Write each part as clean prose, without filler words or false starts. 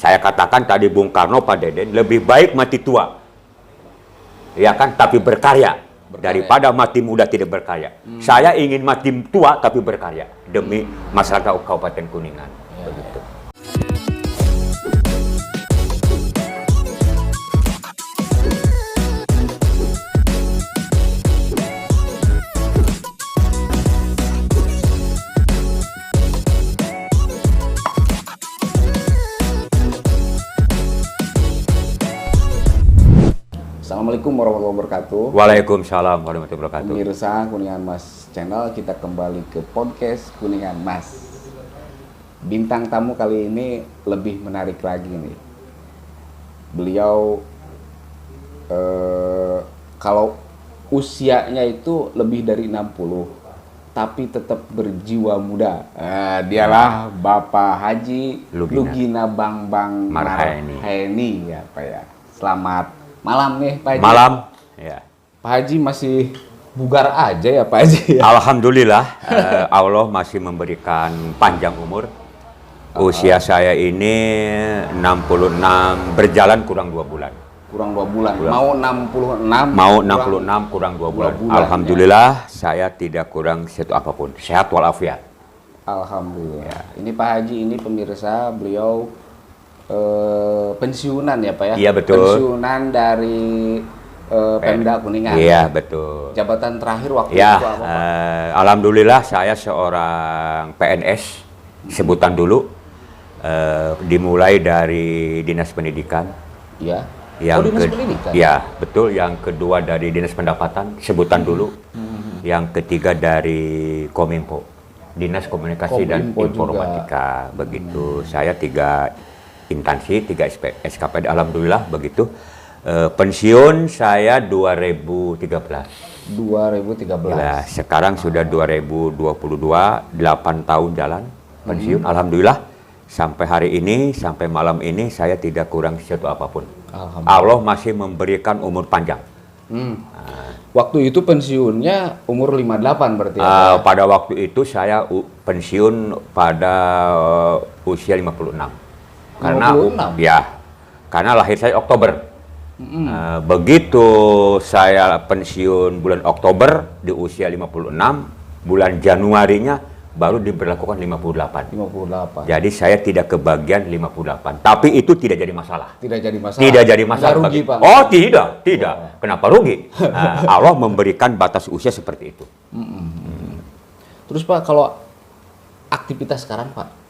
Saya katakan tadi Bung Karno, Pak Deden, lebih baik mati tua, ya kan, tapi berkarya, daripada mati muda tidak berkarya. Saya ingin mati tua tapi berkarya demi masyarakat Kabupaten Kuningan. Begitu. Assalamualaikum warahmatullahi wabarakatuh. Waalaikumsalam warahmatullahi wabarakatuh. Pemirsa Kuningan Mas Channel, kita kembali ke podcast Kuningan Mas. Bintang tamu kali ini lebih menarik lagi nih. Beliau kalau usianya itu lebih dari 60, tapi tetap berjiwa muda. Dialah Bapak Haji Lugina Bangbang Marhaeni, ya Pak ya. Selamat malam nih Pak Haji. Malam, ya. Pak Haji masih bugar aja ya Pak Haji. Alhamdulillah, Allah masih memberikan panjang umur. Usia saya ini 66, berjalan kurang 2 bulan. Kurang 2 bulan. Mau 66. Mau 66 kurang 2 bulan. Alhamdulillah, ya. Saya tidak kurang satu apapun. Sehat walafiat. Alhamdulillah. Ya. Ini Pak Haji, ini pemirsa, beliau pensiunan ya Pak ya? Iya betul. Pensiunan dari Pemda Kuningan. Iya betul. Jabatan terakhir waktu ya, itu apa Pak? Alhamdulillah saya seorang PNS, sebutan dulu, dimulai dari Dinas Pendidikan. Iya. Yang Dinas Pendidikan? Ya betul. Yang kedua dari Dinas Pendapatan, sebutan dulu. Yang ketiga dari Kominfo, Dinas Komunikasi dan Informatika. Begitu. Saya 3 instansi, 3 SKPD, alhamdulillah begitu. Pensiun saya 2013. 2013. Ya, sekarang sudah 2022, 8 tahun jalan pensiun. Alhamdulillah sampai hari ini, sampai malam ini saya tidak kurang sesuatu apapun. Allah masih memberikan umur panjang. Waktu itu pensiunnya umur 58 berarti ya? Pada waktu itu saya pensiun pada usia 56. Karena lahir saya Oktober. Begitu saya pensiun bulan Oktober di usia 56, bulan Januarinya baru diberlakukan 58. Jadi saya tidak kebagian 58. Tapi itu tidak jadi masalah. Tidak jadi masalah. Tidak jadi masalah. Rugi, Pak. Oh, tidak. Kenapa rugi? Allah memberikan batas usia seperti itu. Terus Pak, kalau aktivitas sekarang Pak?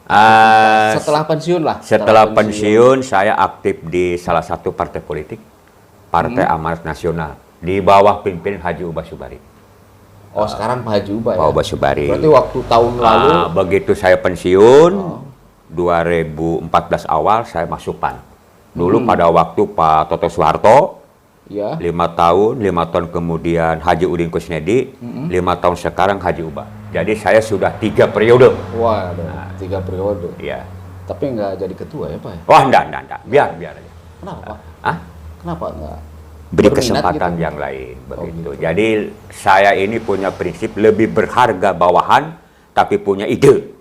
Setelah pensiun lah. Setelah pensiun saya aktif di salah satu partai politik, Partai Amanat Nasional, di bawah pimpinan Haji Ubah Subari. Oh, sekarang Pak Haji Ubah ya? Pak Ubah Subari. Berarti waktu tahun lalu. Begitu saya pensiun, 2014 awal saya masuk PAN. Dulu pada waktu Pak Toto Soeharto, 5 tahun kemudian Haji Udin Kusnedi, 5 tahun sekarang Haji Ubah. Jadi saya sudah 3 periode. Wah, 3 periode. Iya. Tapi nggak jadi ketua ya Pak ya? Wah, enggak. Biar aja. Kenapa Pak? Kenapa enggak? Beri kesempatan gitu? Yang lain, begitu. Gitu. Jadi saya ini punya prinsip lebih berharga bawahan, tapi punya ide.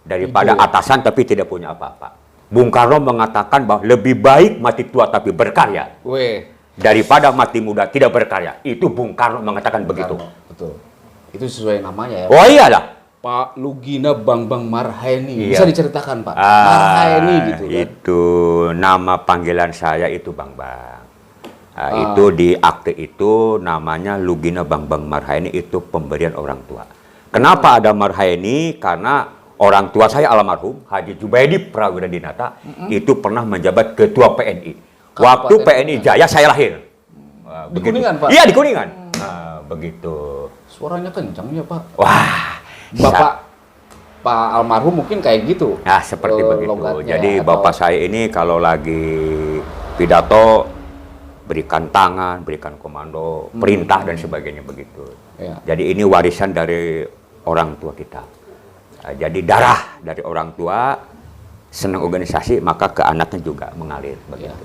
Daripada atasan tapi tidak punya apa-apa. Bung Karno mengatakan bahwa lebih baik mati tua tapi berkarya. Daripada mati muda tidak berkarya. Itu Bung Karno mengatakan begitu. Betul. Itu sesuai namanya ya. Oh iyalah. Pak Lugina Bangbang Marhaeni. Bisa diceritakan Pak? Marhaeni gitu kan. Itu nama panggilan saya itu Bangbang. Itu di akte itu namanya Lugina Bangbang Marhaeni, itu pemberian orang tua. Kenapa ada Marhaeni? Karena orang tua saya almarhum Haji Jubaidi Prawira Dinata itu pernah menjabat ketua PNI. Waktu PNI Jaya saya lahir. Di Kuningan Pak? Iya di Kuningan. Begitu. Suaranya kencang ya Pak. Wah. Pak almarhum mungkin kayak gitu. Nah seperti begitu. Jadi bapak saya ini kalau lagi pidato berikan tangan, berikan komando, perintah dan sebagainya begitu. Jadi ini warisan dari orang tua kita. Jadi darah dari orang tua, senang organisasi, maka ke anaknya juga mengalir begitu.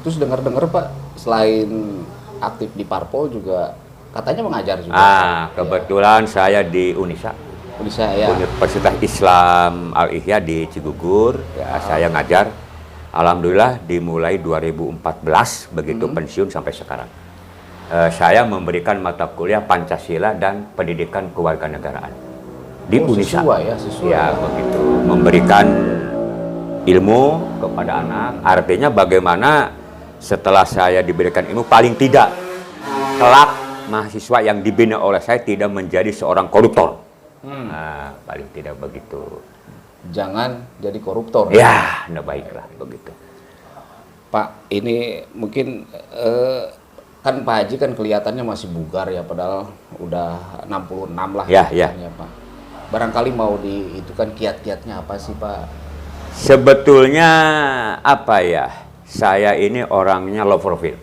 Terus dengar-dengar Pak, selain aktif di Parpol juga katanya mengajar juga. Kebetulan saya di UNISA. UNISA ya. Universitas Islam Al-Ihya di Cigugur, saya ngajar. Alhamdulillah dimulai 2014 begitu pensiun sampai sekarang. Saya memberikan mata kuliah Pancasila dan Pendidikan Kewarganegaraan di Unisa. Sesuai ya. Begitu. Memberikan ilmu kepada anak, artinya bagaimana setelah saya diberikan ilmu, paling tidak kelak mahasiswa yang dibina oleh saya tidak menjadi seorang koruptor. Nah, paling tidak begitu. Jangan jadi koruptor. Ya, nah baiklah begitu. Pak, ini mungkin kan Pak Haji kan kelihatannya masih bugar ya, padahal udah 66 lah. Ya. Pak. Barangkali mau itu kan kiat-kiatnya apa sih Pak? Sebetulnya apa ya? Saya ini orangnya low profile.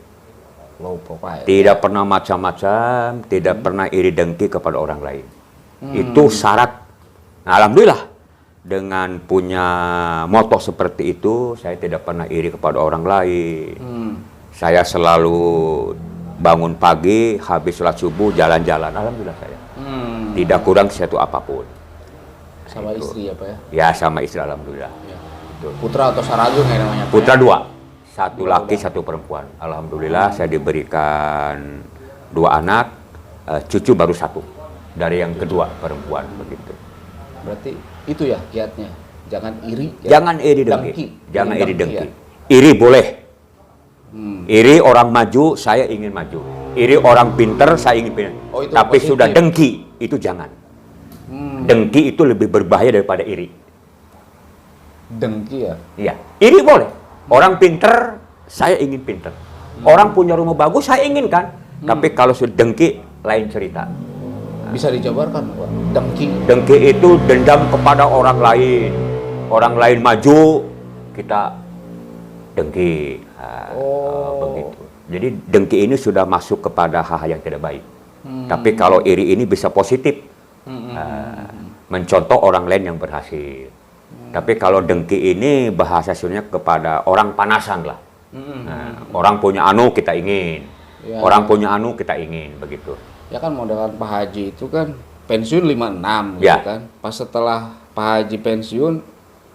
Low profile. Tidak pernah macam-macam, tidak pernah iri dengki kepada orang lain. Itu syarat. Nah, alhamdulillah dengan punya moto seperti itu, saya tidak pernah iri kepada orang lain. Saya selalu bangun pagi, habis sholat subuh, jalan-jalan. Alhamdulillah saya. Tidak kurang satu apapun. Sama itu. Istri ya Pak ya? Ya, sama istri alhamdulillah. Ya. Putra atau sarajung ya namanya Pak? Putra 2. Satu laki, satu perempuan. Alhamdulillah saya diberikan 2 anak, cucu baru 1. Dari yang kedua perempuan begitu. Berarti itu ya kiatnya. Jangan iri. Jangan iri dengki. Jangan iri dengki. Ya? Iri boleh. Iri orang maju, saya ingin maju. Iri orang pinter, saya ingin pinter. Tapi positif. Sudah dengki, itu jangan. Dengki itu lebih berbahaya daripada iri. Dengki ya? Iya. Iri boleh. Orang pinter, saya ingin pinter. Orang punya rumah bagus, saya inginkan. Tapi kalau sudah dengki, lain cerita. Bisa dijabarkan Pak? Dengki. Dengki itu dendam kepada orang lain. Orang lain maju, kita dengki. Begitu. Jadi dengki ini sudah masuk kepada hal-hal yang tidak baik. Tapi kalau iri ini bisa positif. Mencontoh orang lain yang berhasil. Tapi kalau dengki ini bahasa sebenarnya kepada orang panasan lah. Orang punya anu kita ingin. Ya, orang punya anu kita ingin, begitu. Ya kan modelan Pak Haji itu kan pensiun 56 ya. Gitu kan. Pas setelah Pak Haji pensiun,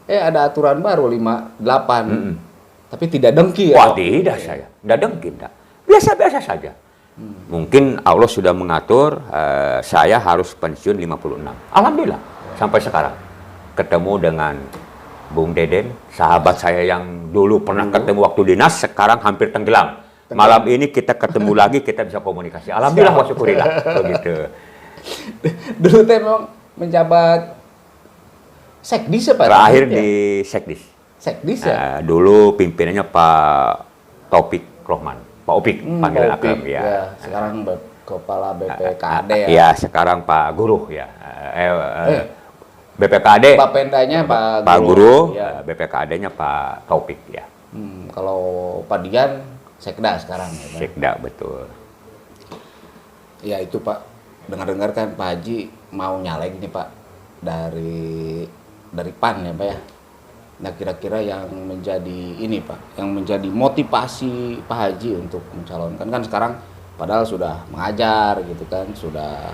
ada aturan baru 58. Tapi tidak dengki ya? Wah, tidak saya. Tidak dengki, tidak. Biasa-biasa saja. Mungkin Allah sudah mengatur saya harus pensiun 56. Alhamdulillah, sampai sekarang. Ketemu dengan Bung Deden, sahabat saya yang dulu pernah ketemu waktu dinas, sekarang hampir tenggelam. Malam ini kita ketemu lagi, kita bisa komunikasi. Alhamdulillah wa syukurillah. Begitu. Dulu teh memang menjabat sekdis ya Pak? Terakhir di sekdis. Sekdis ya? Dulu pimpinannya Pak Taufik Rohman. Pak Opik, panggilan akrab ya. Sekarang Kepala BPKAD ya? Iya, sekarang Pak Guru ya. BPKAD. Bapendanya Pak Guru, ya. BPKAD-nya Pak Taufik ya. Kalau Pak Dian, Sekda sekarang ya Pak? Sekda, betul. Ya itu Pak, dengar-dengar kan Pak Haji mau nyalek nih Pak dari PAN ya Pak ya. Nah kira-kira yang menjadi ini Pak, yang menjadi motivasi Pak Haji untuk mencalonkan, kan sekarang padahal sudah mengajar gitu kan, sudah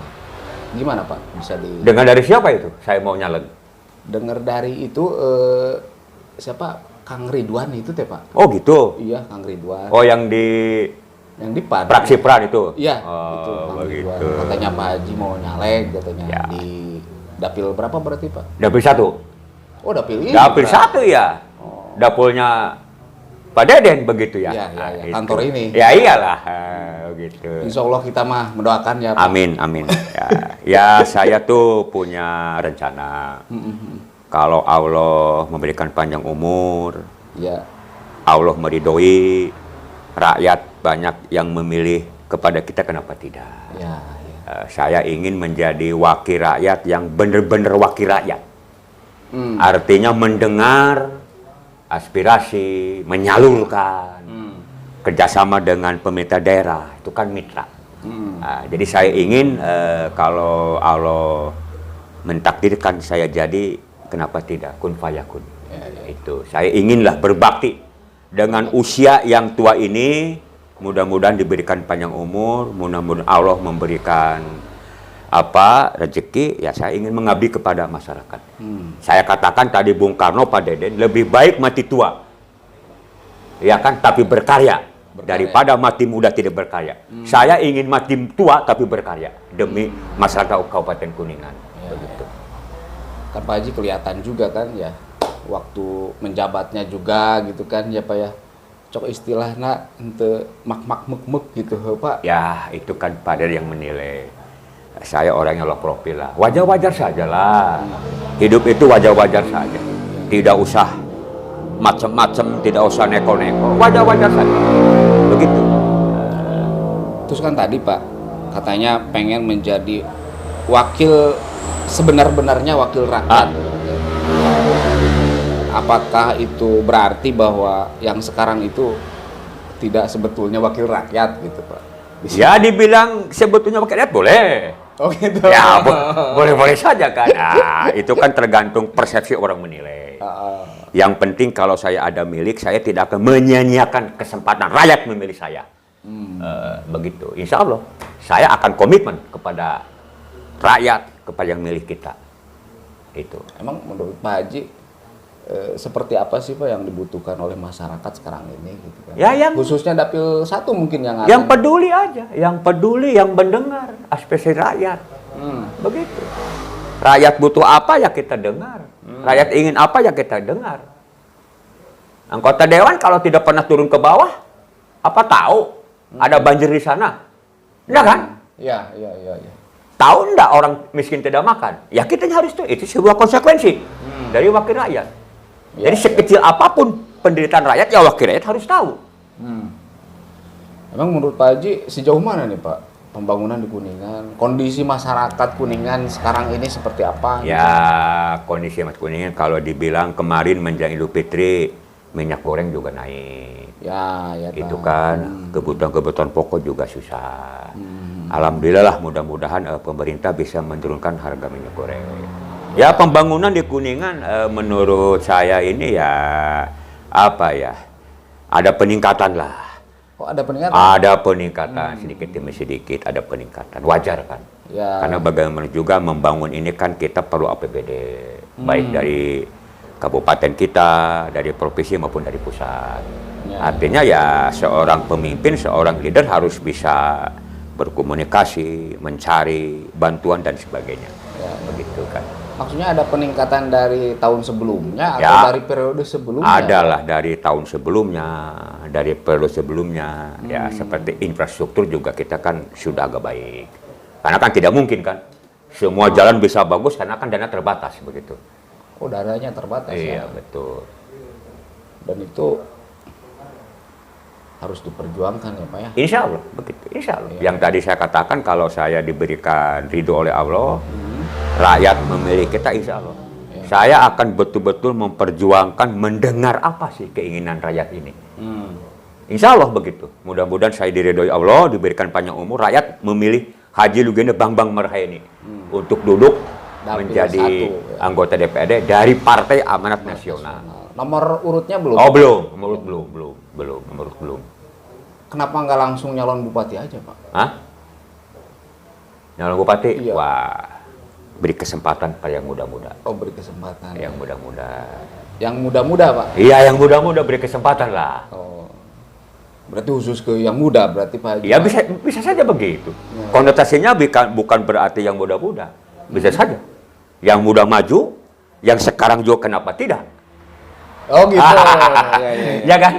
gimana Pak bisa di... Dengar dari siapa itu? Saya mau nyalek. Dengar dari itu siapa? Kang Ridwan itu teh Pak. Oh gitu? Iya Kang Ridwan. Oh yang di PAN. Praksi PRAN itu? Iya, oh, itu Kang begitu. Ridwan. Katanya Pak Haji mau nyalek katanya ya. Di dapil berapa berarti Pak? Dapil 1. Oh dapil ini? Dapil 1 ya. Oh. Dapilnya Pak Deden begitu ya? Iya, ya. Kantor ini? Ya iyalah, gitu. Insya Allah kita mah mendoakan ya Pak. Amin, amin. Ya saya tuh punya rencana. Kalau Allah memberikan panjang umur, ya. Allah meridhoi, rakyat banyak yang memilih kepada kita, kenapa tidak? Ya, ya. Saya ingin menjadi wakil rakyat yang benar-benar wakil rakyat. Artinya mendengar aspirasi, menyalurkan, kerjasama dengan pemerintah daerah, itu kan mitra. Jadi saya ingin kalau Allah mentakdirkan saya jadi, kenapa tidak? Kun fayakun. Itu saya inginlah berbakti dengan usia yang tua ini. Mudah-mudahan diberikan panjang umur, mudah-mudahan Allah memberikan rezeki, ya saya ingin mengabdi kepada masyarakat. Saya katakan tadi Bung Karno, Pak Deden, lebih baik mati tua ya kan, tapi berkarya. Daripada mati muda tidak berkarya. Saya ingin mati tua tapi berkarya demi masyarakat Kabupaten Kuningan. Begitu. Kan Pak Haji kelihatan juga kan ya, waktu menjabatnya juga gitu kan ya Pak ya. Cok istilahnya ente mak mek gitu Pak. Ya, itu kan Pak Der yang menilai. Saya orangnya low profil lah. Wajar-wajar saja lah. Hidup itu wajar-wajar saja. Tidak usah macam-macam, tidak usah neko-neko. Wajar-wajar saja. Begitu. Terus kan tadi Pak, katanya pengen menjadi wakil, sebenar-benarnya wakil rakyat. Apakah itu berarti bahwa yang sekarang itu tidak sebetulnya wakil rakyat gitu Pak? Ya dibilang sebetulnya wakil rakyat boleh. Oh gitu. Ya boleh-boleh saja kan. Nah, itu kan tergantung persepsi orang menilai. Yang penting kalau saya ada milik, saya tidak akan menyia-nyiakan kesempatan rakyat memilih saya. Begitu. Insya Allah, saya akan komitmen kepada rakyat, kepada yang milih kita. Itu. Emang menurut Pak Haji, seperti apa sih Pak yang dibutuhkan oleh masyarakat sekarang ini gitu kan? Ya, khususnya Dapil 1 mungkin yang peduli aja, yang peduli, yang mendengar aspirasi rakyat. Begitu. Rakyat butuh apa ya kita dengar. Rakyat ingin apa ya kita dengar. Anggota dewan kalau tidak pernah turun ke bawah, apa tahu ada banjir di sana? Enggak kan? Iya. Tahu enggak orang miskin tidak makan? Ya kita harus tuh, itu sebuah konsekuensi dari wakil rakyat. Jadi sekecil apapun penderitaan rakyat, ya wakil rakyat harus tahu. Emang menurut Pak Haji sejauh mana nih Pak pembangunan di Kuningan? Kondisi masyarakat Kuningan sekarang ini seperti apa? Ya kondisi Mas Kuningan kalau dibilang kemarin menjelang Idul Fitri minyak goreng juga naik. Ya itu kan kebutuhan-kebutuhan pokok juga susah. Alhamdulillah lah, mudah-mudahan pemerintah bisa menurunkan harga minyak goreng. Ya pembangunan di Kuningan menurut saya ini ya apa ya, ada peningkatan lah. Oh ada peningkatan? Ada peningkatan sedikit demi sedikit, ada peningkatan, wajar kan? Ya. Karena bagaimana juga membangun ini kan kita perlu APBD, baik dari kabupaten kita, dari provinsi maupun dari pusat. Artinya ya seorang pemimpin, seorang leader harus bisa berkomunikasi, mencari bantuan dan sebagainya. Ya, begitu kan. Maksudnya ada peningkatan dari tahun sebelumnya atau dari periode sebelumnya? Adalah dari tahun sebelumnya, dari periode sebelumnya. Ya seperti infrastruktur juga kita kan sudah agak baik. Karena kan tidak mungkin kan semua jalan bisa bagus karena kan dana terbatas begitu. Oh dananya terbatas ya? Iya betul. Dan itu harus diperjuangkan ya Pak ya? Insya Allah begitu, insya Allah. Yang tadi saya katakan kalau saya diberikan ridho oleh Allah, rakyat memilih kita insya Allah. Saya akan betul-betul memperjuangkan mendengar apa sih keinginan rakyat ini. Insya Allah begitu. Mudah-mudahan saya diridhoi Allah, diberikan panjang umur, rakyat memilih Haji Lugenda Bangbang Marhaeni untuk duduk menjadi anggota DPRD dari Partai Amanat Nasional. Nomor urutnya belum? Oh belum, nomor urut belum. Kenapa nggak langsung nyalon bupati aja Pak? Hah? Nyalon bupati? Iya. Wah, beri kesempatan pada yang muda-muda. Oh beri kesempatan. Yang muda-muda. Yang muda-muda Pak? Iya yang muda-muda beri kesempatan lah. Oh, berarti khusus ke yang muda berarti Pak Haji? Ya bisa saja begitu. Konotasinya bukan berarti yang muda-muda. Bisa saja. Yang muda maju, yang sekarang juga kenapa tidak? Oh gitu. Ya kan?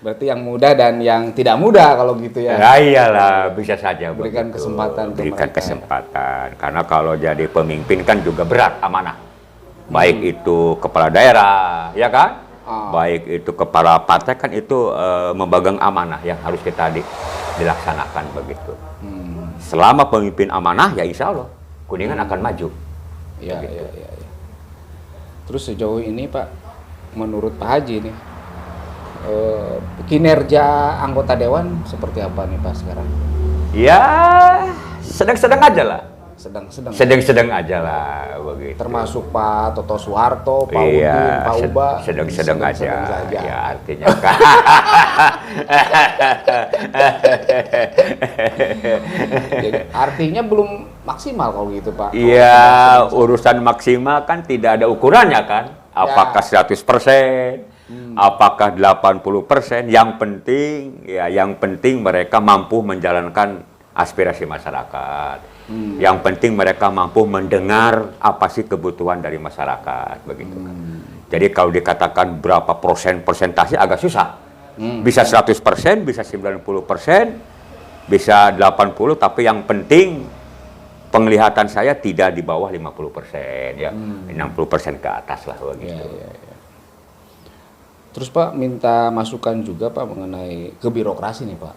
Berarti yang muda dan yang tidak muda kalau gitu ya. Ya iyalah, bisa saja berikan begitu. Kesempatan berikan kesempatan. Karena kalau jadi pemimpin kan juga berat amanah. Baik itu kepala daerah, ya kan? Baik itu kepala partai kan itu memegang amanah yang harus kita dilaksanakan begitu. Selama pemimpin amanah ya insya Allah Kuningan akan maju. Iya. Terus sejauh ini Pak, menurut Pak Haji nih, kinerja anggota dewan seperti apa nih Pak sekarang? Ya sedang-sedang aja lah. Sedang aja lah begitu. Termasuk Pak Toto Soeharto, Pak Udin, Pak Uba. Sedang aja. Ya artinya kan. Jadi, artinya belum maksimal kalau gitu Pak. Iya, urusan maksimal kan tidak ada ukurannya kan. Apakah 100%, Apakah 80%? Yang penting mereka mampu menjalankan aspirasi masyarakat. Yang penting mereka mampu mendengar apa sih kebutuhan dari masyarakat, begitu kan. Jadi kalau dikatakan berapa persentase agak susah. Bisa 100%, bisa 90%, bisa 80%, tapi yang penting penglihatan saya tidak di bawah 50%, ya. 60% ke atas lah begitu. Ya. Terus Pak minta masukan juga Pak mengenai ke birokrasi nih Pak.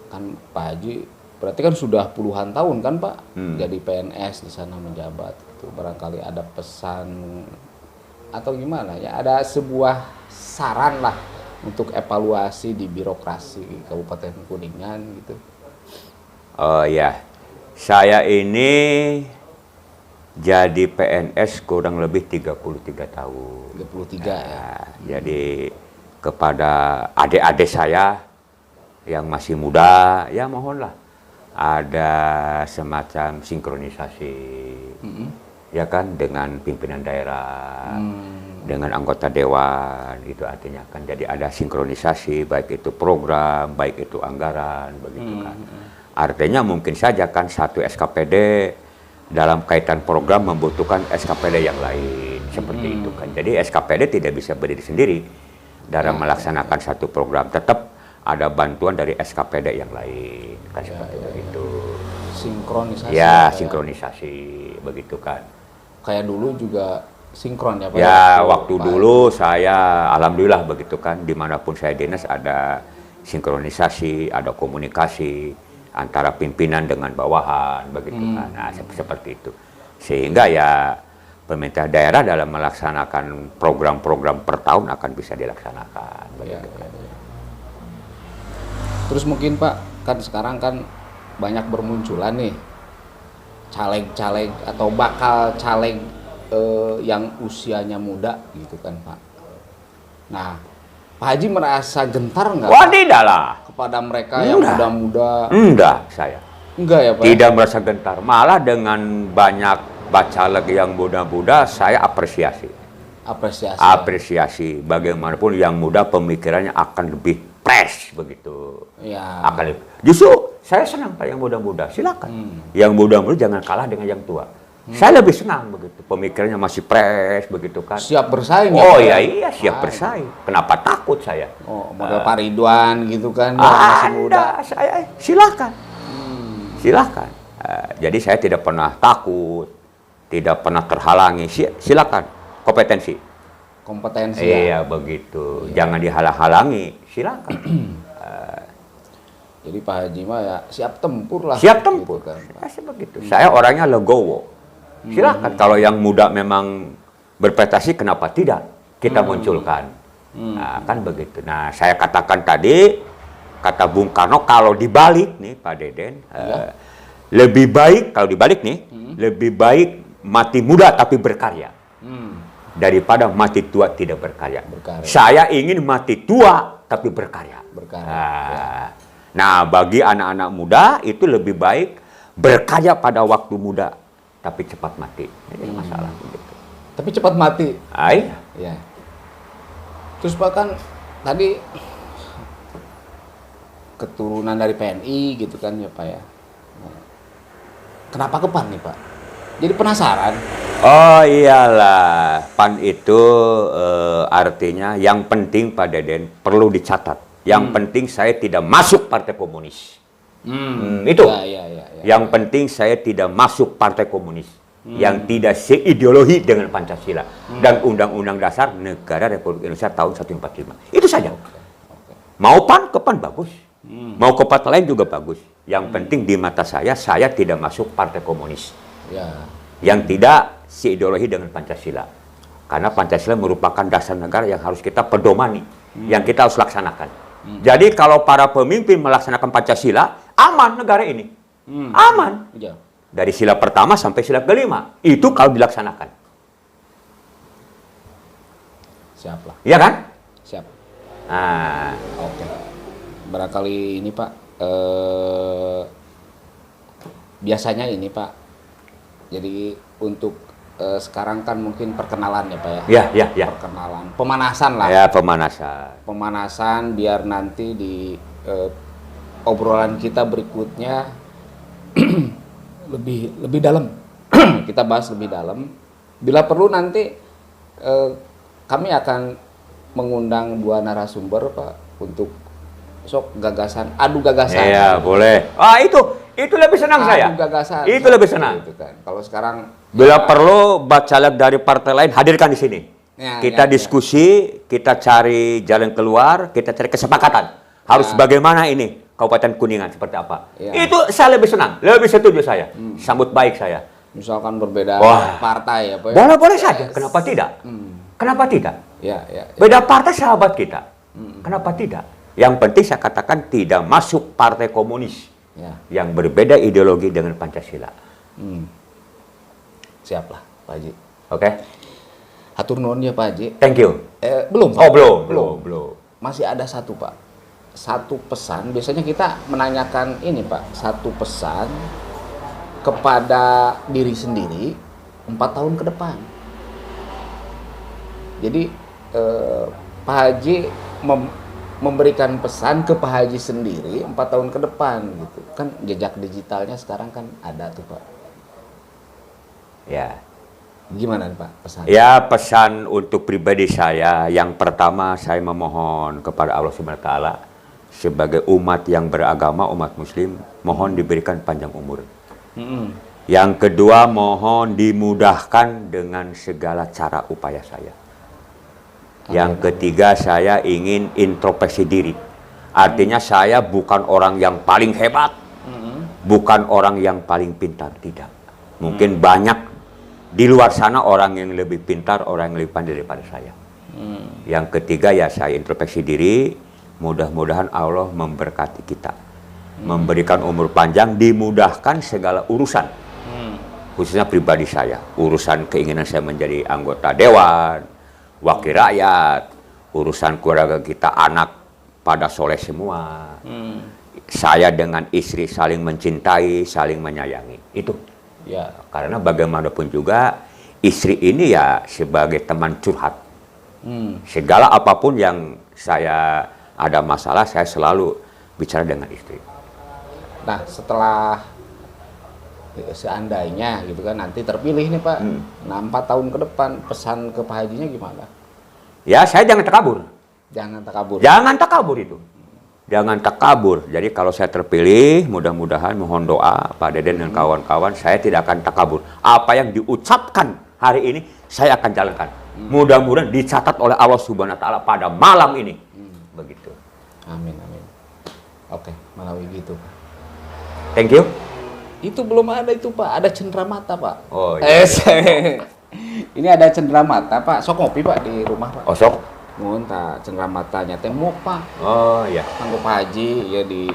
Kan Pak Haji berarti kan sudah puluhan tahun kan Pak jadi PNS di sana menjabat. Itu barangkali ada pesan atau gimana ya? Ada sebuah saran lah untuk evaluasi di birokrasi Kabupaten Kuningan gitu. Oh ya, saya ini jadi PNS kurang lebih 33 tahun. 33 ya. Jadi kepada adik-adik saya yang masih muda, ya mohonlah ada semacam sinkronisasi, ya kan, dengan pimpinan daerah, dengan anggota dewan, itu artinya kan. Jadi ada sinkronisasi, baik itu program, baik itu anggaran, begitu kan. Artinya mungkin saja kan satu SKPD dalam kaitan program membutuhkan SKPD yang lain, seperti itu kan. Jadi SKPD tidak bisa berdiri sendiri dalam melaksanakan satu program, tetap ada bantuan dari SKPD yang lain, kan seperti itu. Sinkronisasi. Ya, sinkronisasi, begitu kan. Kayak dulu juga sinkron ya Pak? Ya, waktu dulu saya, alhamdulillah begitu kan, dimanapun saya dinas ada sinkronisasi, ada komunikasi antara pimpinan dengan bawahan, begitu kan. Nah, seperti itu. Sehingga ya pemerintah daerah dalam melaksanakan program-program per tahun akan bisa dilaksanakan, begitu kan. Terus mungkin Pak, kan sekarang kan banyak bermunculan nih caleg-caleg atau bakal caleg yang usianya muda gitu kan Pak. Nah, Pak Haji merasa gentar nggak Wah, tidak lah. kepada mereka yang muda-muda? Enggak, saya. Enggak ya Pak? Tidak merasa gentar. Malah dengan banyak bacaleg yang muda-muda, saya apresiasi. Apresiasi. Apresiasi. Bagaimanapun yang muda pemikirannya akan lebih fresh begitu. Ya. Justru saya senang Pak yang muda-muda. Silakan. Yang muda-muda jangan kalah dengan yang tua. Saya lebih senang begitu. Pemikirannya masih fresh begitu kan. Siap bersaing Oh ya? iya, siap bersaing. Kenapa takut saya? Oh, model Pak Ridwan gitu kan, yang masih muda. Saya silakan. Silakan. Jadi saya tidak pernah takut, tidak pernah terhalangi. Silakan. Kompetensi. Kompetensi. Iya, begitu. Jangan dihalang-halangi. Silakan. Jadi Pak Haji mah ya siap tempur lah. Siap tempur. Gitu kan, Pak. Begitu. Saya orangnya legowo. Silakan. Kalau yang muda memang berprestasi, kenapa tidak kita munculkan? Nah, kan begitu. Nah, saya katakan tadi, kata Bung Karno, kalau dibalik nih Pak Deden, lebih baik kalau dibalik nih, lebih baik mati muda tapi berkarya daripada mati tua tidak berkarya. Saya ingin mati tua tapi berkarya. Nah, bagi anak-anak muda itu lebih baik berkarya pada waktu muda tapi cepat mati. Ini masalah begitu. Tapi cepat mati. Iya. Ya. Terus Pak kan tadi keturunan dari PNI gitu kan ya Pak ya. Kenapa ke PAN nih Pak? Jadi penasaran. Oh iyalah, PAN itu artinya yang penting Pak Deden perlu dicatat. Yang penting saya tidak masuk Partai Komunis. Itu. Ya. Yang penting saya tidak masuk Partai Komunis. Yang tidak seideologi dengan Pancasila dan Undang-Undang Dasar Negara Republik Indonesia tahun 145. Itu saja. Mau PAN ke PAN bagus. Mau ke partai lain juga bagus. Yang penting di mata saya tidak masuk Partai Komunis. Ya. Yang tidak seideologi dengan Pancasila. Karena Pancasila merupakan dasar negara yang harus kita pedomani, yang kita harus laksanakan. Jadi kalau para pemimpin melaksanakan Pancasila, aman negara ini. Aman. Ya. Dari sila pertama sampai sila kelima. Itu kalau dilaksanakan. Siap lah. Iya kan? Siap. Nah, Oke. Barangkali ini Pak, biasanya ini Pak, jadi untuk sekarang kan mungkin perkenalan ya Pak ya? Ya. Perkenalan, pemanasan lah. Ya, pemanasan. Pemanasan biar nanti di obrolan kita berikutnya lebih dalam. Kita bahas lebih dalam. Bila perlu nanti kami akan mengundang 2 narasumber Pak untuk adu gagasan. Iya, boleh. Itu lebih senang saya. Adu gagasan. Itu lebih senang. Gitu kan. Kalau sekarang Bila perlu bacalek dari partai lain hadirkan di sini. Kita diskusi, kita cari jalan keluar, kita cari kesepakatan. Harus bagaimana ini Kabupaten Kuningan seperti apa? Itu saya lebih senang, lebih setuju saya. Sambut baik saya. Misalkan berbeda partai ya Pak. Boleh saja, kenapa tidak? Kenapa tidak? Ya. Beda partai sahabat kita. Kenapa tidak? Yang penting saya katakan tidak masuk partai komunis yang berbeda ideologi dengan Pancasila. Siap lah Pak Haji. Oke. Hatur nuhun ya Pak Haji. Thank you. Belum. Oh, belum. Masih ada satu Pak. Satu pesan, biasanya kita menanyakan ini Pak, satu pesan kepada diri sendiri 4 tahun ke depan. Jadi Pak Haji memberikan pesan ke Pak Haji sendiri 4 tahun ke depan gitu. Kan jejak digitalnya sekarang kan ada tuh Pak. Ya. Gimana nih Pak pesan? Ya, pesan untuk pribadi saya, yang pertama saya memohon kepada Allah Subhanahu wa taala sebagai umat yang beragama, umat muslim, mohon diberikan panjang umur. Yang kedua, mohon dimudahkan dengan segala cara upaya saya. Yang ketiga, saya ingin introspeksi diri. Artinya saya bukan orang yang paling hebat, bukan orang yang paling pintar, tidak. Mungkin banyak di luar sana orang yang lebih pintar, orang yang lebih pandai daripada saya. Yang ketiga ya saya introspeksi diri, mudah-mudahan Allah memberkati kita. Memberikan umur panjang, dimudahkan segala urusan. Khususnya pribadi saya, urusan keinginan saya menjadi anggota dewan, wakil rakyat, urusan keluarga kita, anak pada soleh semua. Saya dengan istri saling mencintai, saling menyayangi. Itu. Ya, karena bagaimanapun juga istri ini ya sebagai teman curhat. Segala apapun yang saya ada masalah, saya selalu bicara dengan istri. Nah, setelah seandainya gitu kan nanti terpilih nih Pak, nah 4 tahun ke depan pesan ke Pak Hajinya gimana? Ya, saya jangan takabur. Jangan takabur. Jangan takabur itu. Jangan takabur. Jadi kalau saya terpilih, mudah-mudahan mohon doa Pak Deden dan kawan-kawan, saya tidak akan takabur. Apa yang diucapkan hari ini, saya akan jalankan. Mudah-mudahan dicatat oleh Allah Subhanahu wa taala pada malam ini. Begitu. Amin. Oke, melalui gitu. Thank you. Itu belum ada itu Pak, ada cenderamata Pak. Oh iya. Ini ada cenderamata Pak. Sok ngopi Pak di rumah Pak. Oh sok. Mohon tak cenderamata tembok Pak. Oh iya. Kanggo Pak Haji ya di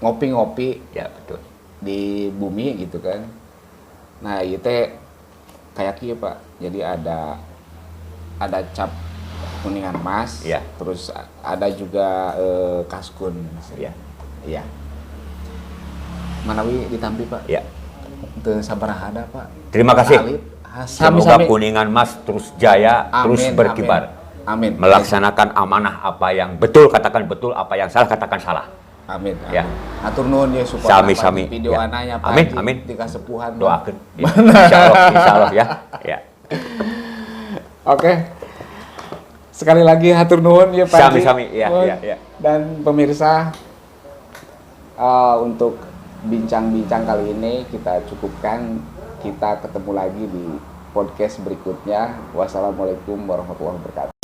ngopi-ngopi Ya betul. di bumi gitu kan. Nah itu kayak kieu Pak. Jadi ada cap Kuningan Mas. Ya. Terus ada juga kaskun. Ya. Iya. Manawi ditampi Pak. Ya. Teu sabaraha ada Pak. Terima kasih. Semoga Sami-sami. Kuningan Mas terus jaya, terus berkibar. Amin. Melaksanakan amanah apa yang betul, katakan betul, apa yang salah, katakan salah. Amin. Ya. Hatur nuhun ya supaya Sami-sami. video Ya. anaknya Pak Amin, Haji amin. di kasepuhan. Doakan. Ya. Insya Allah ya. Ya. Oke. Sekali lagi hatur nuhun ya Pak Haji. Sami-sami. Ya. Dan pemirsa, untuk bincang-bincang kali ini kita cukupkan. Kita ketemu lagi di podcast berikutnya. Wassalamualaikum warahmatullahi wabarakatuh.